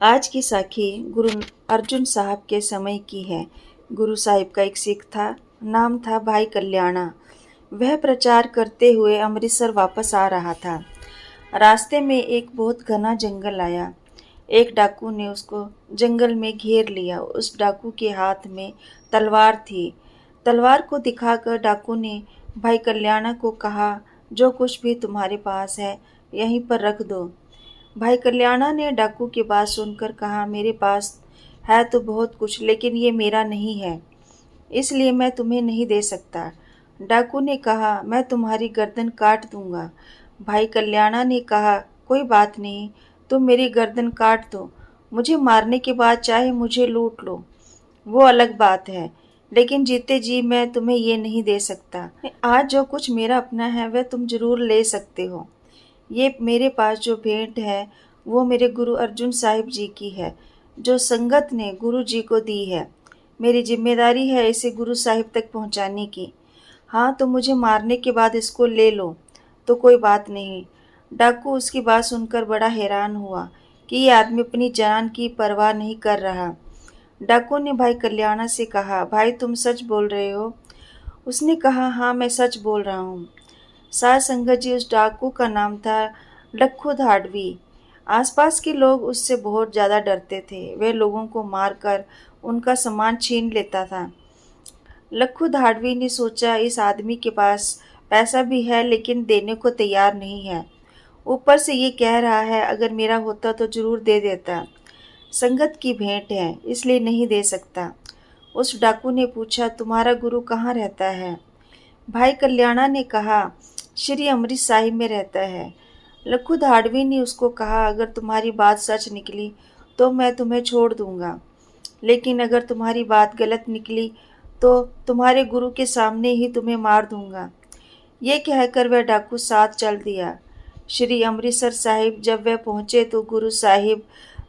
आज की साखी गुरु अर्जुन साहब के समय की है। गुरु साहिब का एक सिख था, नाम था भाई कल्याणा। वह प्रचार करते हुए अमृतसर वापस आ रहा था। रास्ते में एक बहुत घना जंगल आया। एक डाकू ने उसको जंगल में घेर लिया। उस डाकू के हाथ में तलवार थी। तलवार को दिखाकर डाकू ने भाई कल्याणा को कहा, जो कुछ भी तुम्हारे पास है यहीं पर रख दो। भाई कल्याणा ने डाकू की बात सुनकर कहा, मेरे पास है तो बहुत कुछ, लेकिन ये मेरा नहीं है, इसलिए मैं तुम्हें नहीं दे सकता। डाकू ने कहा, मैं तुम्हारी गर्दन काट दूंगा। भाई कल्याणा ने कहा, कोई बात नहीं, तुम मेरी गर्दन काट दो, मुझे मारने के बाद चाहे मुझे लूट लो, वो अलग बात है, लेकिन जीते जी मैं तुम्हें ये नहीं दे सकता। आज जो कुछ मेरा अपना है वह तुम जरूर ले सकते हो। ये मेरे पास जो भेंट है वो मेरे गुरु अर्जुन साहिब जी की है, जो संगत ने गुरु जी को दी है। मेरी जिम्मेदारी है इसे गुरु साहिब तक पहुंचाने की। हाँ, तो मुझे मारने के बाद इसको ले लो तो कोई बात नहीं। डाकू उसकी बात सुनकर बड़ा हैरान हुआ कि ये आदमी अपनी जान की परवाह नहीं कर रहा। डाकू ने भाई कल्याणा से कहा, भाई तुम सच बोल रहे हो? उसने कहा, हाँ मैं सच बोल रहा हूँ। साध संगत जी, उस डाकू का नाम था लखू धाड़वी। आसपास के लोग उससे बहुत ज़्यादा डरते थे। वह लोगों को मारकर उनका सामान छीन लेता था। लखू धाड़वी ने सोचा, इस आदमी के पास पैसा भी है लेकिन देने को तैयार नहीं है। ऊपर से ये कह रहा है, अगर मेरा होता तो जरूर दे देता। संगत की भेंट है इसलिए नहीं दे सकता। उस डाकू ने पूछा, तुम्हारा गुरु कहाँ रहता है? भाई कल्याणा ने कहा, श्री अमृत साहिब में रहता है। लखू धाड़वी ने उसको कहा, अगर तुम्हारी बात सच निकली तो मैं तुम्हें छोड़ दूंगा, लेकिन अगर तुम्हारी बात गलत निकली तो तुम्हारे गुरु के सामने ही तुम्हें मार दूंगा। ये कहकर वह डाकू साथ चल दिया। श्री अमृतसर साहिब जब वह पहुंचे तो गुरु साहिब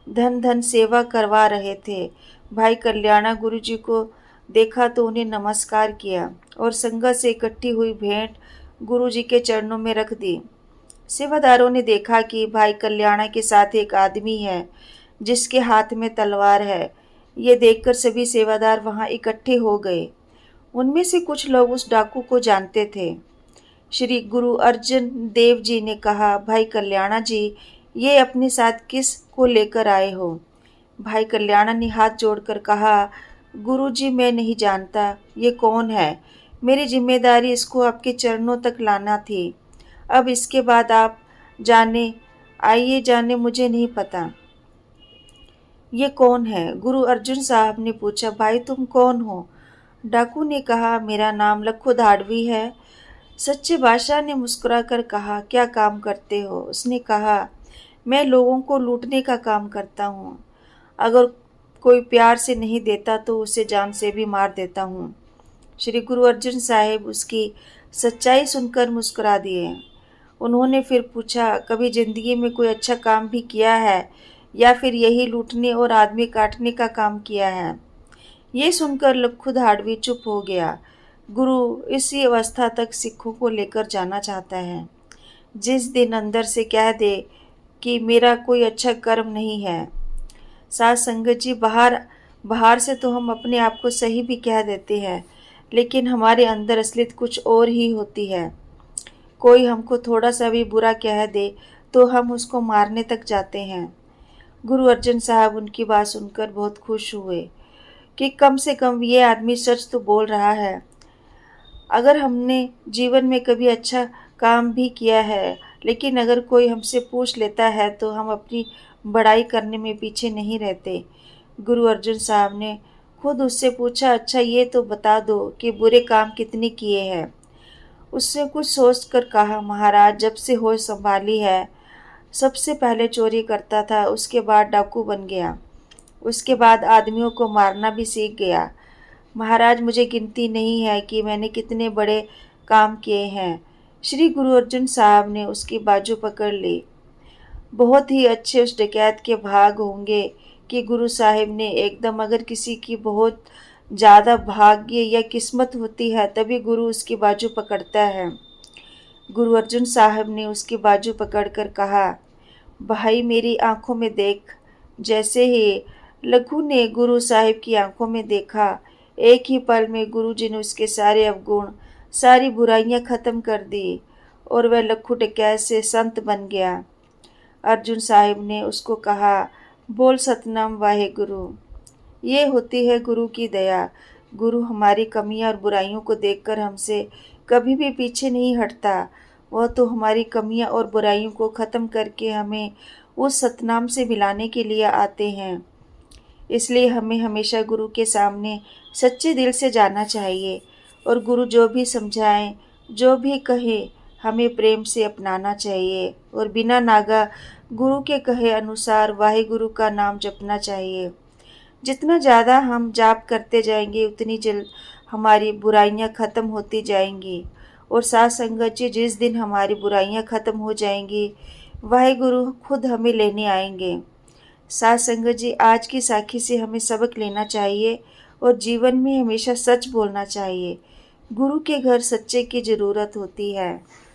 धन धन सेवा करवा रहे थे। भाई कल्याणा गुरु जी को देखा तो उन्हें नमस्कार किया और संगत से इकट्ठी हुई भेंट गुरु जी के चरणों में रख दी। सेवादारों ने देखा कि भाई कल्याणा के साथ एक आदमी है जिसके हाथ में तलवार है। ये देखकर सभी सेवादार वहां इकट्ठे हो गए। उनमें से कुछ लोग उस डाकू को जानते थे। श्री गुरु अर्जन देव जी ने कहा, भाई कल्याणा जी, ये अपने साथ किस को लेकर आए हो? भाई कल्याणा ने हाथ जोड़कर कहा, गुरु जी मैं नहीं जानता ये कौन है। मेरी जिम्मेदारी इसको आपके चरणों तक लाना थी। अब इसके बाद आप जाने आइए जाने, मुझे नहीं पता ये कौन है। गुरु अर्जुन साहब ने पूछा, भाई तुम कौन हो? डाकू ने कहा, मेरा नाम लखू धाड़वी है। सच्चे बादशाह ने मुस्कुराकर कहा, क्या काम करते हो? उसने कहा, मैं लोगों को लूटने का काम करता हूँ। अगर कोई प्यार से नहीं देता तो उसे जान से भी मार देता हूँ। श्री गुरु अर्जुन साहिब उसकी सच्चाई सुनकर मुस्कुरा दिए। उन्होंने फिर पूछा, कभी जिंदगी में कोई अच्छा काम भी किया है या फिर यही लूटने और आदमी काटने का काम किया है? ये सुनकर लखू धाड़वी चुप हो गया। गुरु इसी अवस्था तक सिखों को लेकर जाना चाहता है जिस दिन अंदर से कह दे कि मेरा कोई अच्छा कर्म नहीं है। साथ संगत जी, बाहर बाहर से तो हम अपने आप को सही भी कह देते हैं, लेकिन हमारे अंदर असलियत कुछ और ही होती है। कोई हमको थोड़ा सा भी बुरा कह दे तो हम उसको मारने तक जाते हैं। गुरु अर्जन साहब उनकी बात सुनकर बहुत खुश हुए कि कम से कम ये आदमी सच तो बोल रहा है। अगर हमने जीवन में कभी अच्छा काम भी किया है, लेकिन अगर कोई हमसे पूछ लेता है तो हम अपनी बड़ाई करने में पीछे नहीं रहते। गुरु अर्जुन साहब ने खुद उससे पूछा, अच्छा ये तो बता दो कि बुरे काम कितने किए हैं? उसने कुछ सोचकर कहा, महाराज जब से होश संभाली है सबसे पहले चोरी करता था, उसके बाद डाकू बन गया, उसके बाद आदमियों को मारना भी सीख गया। महाराज मुझे गिनती नहीं है कि मैंने कितने बड़े काम किए हैं। श्री गुरु अर्जुन साहब ने उसकी बाजू पकड़ ली। बहुत ही अच्छे उस डकैत के भाग होंगे कि गुरु साहिब ने एकदम, अगर किसी की बहुत ज़्यादा भाग्य या किस्मत होती है तभी गुरु उसकी बाजू पकड़ता है। गुरु अर्जुन साहब ने उसकी बाजू पकड़कर कहा, भाई मेरी आंखों में देख, जैसे ही लघु ने गुरु साहिब की आंखों में देखा, एक ही पल में गुरु जी ने उसके सारे अवगुण, सारी बुराइयां खत्म कर दी और वह लखू डकैत से संत बन गया। अर्जुन साहिब ने उसको कहा, बोल सतनाम वाहे गुरु। ये होती है गुरु की दया। गुरु हमारी कमियां और बुराइयों को देखकर हमसे कभी भी पीछे नहीं हटता। वह तो हमारी कमियां और बुराइयों को ख़त्म करके हमें उस सतनाम से मिलाने के लिए आते हैं। इसलिए हमें हमेशा गुरु के सामने सच्चे दिल से जाना चाहिए और गुरु जो भी समझाएं, जो भी कहे, हमें प्रेम से अपनाना चाहिए और बिना नागा गुरु के कहे अनुसार वाहेगुरु का नाम जपना चाहिए। जितना ज़्यादा हम जाप करते जाएंगे उतनी जल्द हमारी बुराइयां ख़त्म होती जाएंगी और साथ संगत जी जिस दिन हमारी बुराइयां ख़त्म हो जाएंगी वाहेगुरु खुद हमें लेने आएंगे। साथ संगत जी आज की साखी से हमें सबक लेना चाहिए और जीवन में हमेशा सच बोलना चाहिए। गुरु के घर सच्चे की ज़रूरत होती है।